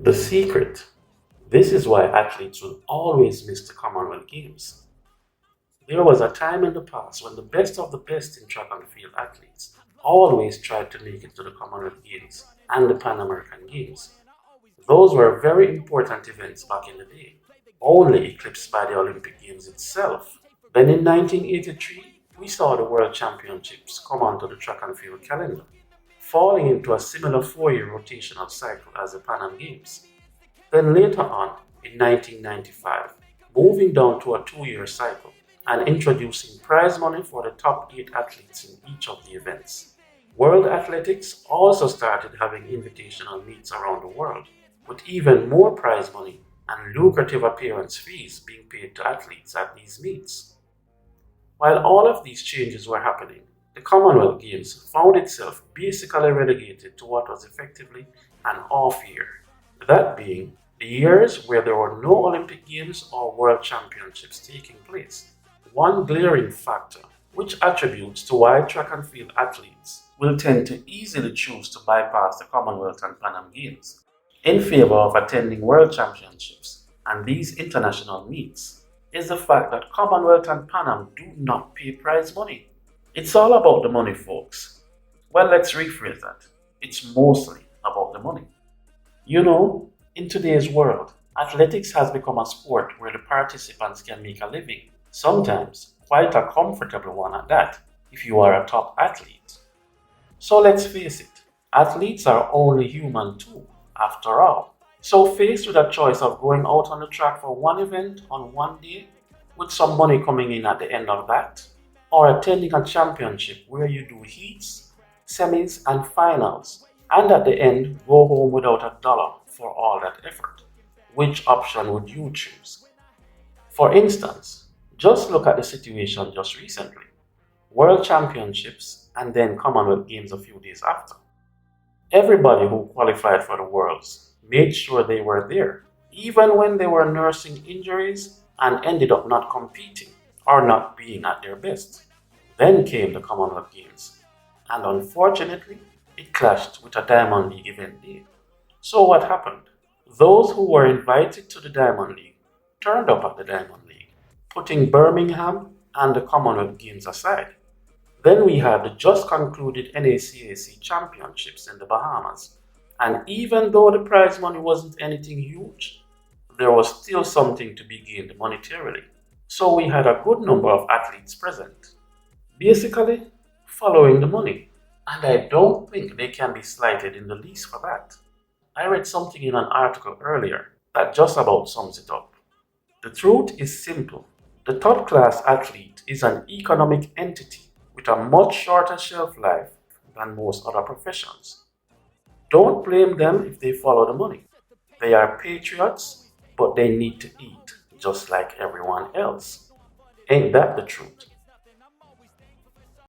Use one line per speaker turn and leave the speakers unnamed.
The secret. This is why athletes will always miss the Commonwealth Games. There was a time in the past when the best of the best in track and field athletes always tried to make it to the Commonwealth Games and the Pan American Games. Those were very important events back in the day, only eclipsed by the Olympic Games itself. Then in 1983, we saw the World Championships come onto the track and field calendar, falling into a similar 4-year rotational cycle as the Pan Am Games. Then later on, in 1995, moving down to a 2-year cycle and introducing prize money for the top 8 athletes in each of the events. World athletics also started having invitational meets around the world, with even more prize money and lucrative appearance fees being paid to athletes at these meets. While all of these changes were happening, the Commonwealth Games found itself basically relegated to what was effectively an off year, that being the years where there were no Olympic Games or World Championships taking place. One glaring factor which attributes to why track and field athletes will tend to easily choose to bypass the Commonwealth and Pan Am Games in favor of attending World Championships and these international meets is the fact that Commonwealth and Pan Am do not pay prize money. It's all about the money, folks. Well, let's rephrase that. It's mostly about the money. You know, in today's world, athletics has become a sport where the participants can make a living, sometimes quite a comfortable one at that, if you are a top athlete. So let's face it, athletes are only human too, after all. So faced with a choice of going out on the track for one event on one day, with some money coming in at the end of that, or attending a championship where you do heats, semis, and finals, and at the end go home without a dollar for all that effort. Which option would you choose? For instance, just look at the situation just recently. World Championships and then Commonwealth Games a few days after. Everybody who qualified for the Worlds made sure they were there, even when they were nursing injuries and ended up not competing or not being at their best. Then came the Commonwealth Games, and unfortunately, it clashed with a Diamond League event day. So what happened? Those who were invited to the Diamond League turned up at the Diamond League, putting Birmingham and the Commonwealth Games aside. Then we had the just concluded NACAC Championships in the Bahamas, and even though the prize money wasn't anything huge, there was still something to be gained monetarily. So we had a good number of athletes present, basically following the money. And I don't think they can be slighted in the least for that. I read something in an article earlier that just about sums it up. The truth is simple. The top class athlete is an economic entity with a much shorter shelf life than most other professions. Don't blame them if they follow the money. They are patriots, but they need to eat just like everyone else. Ain't that the truth?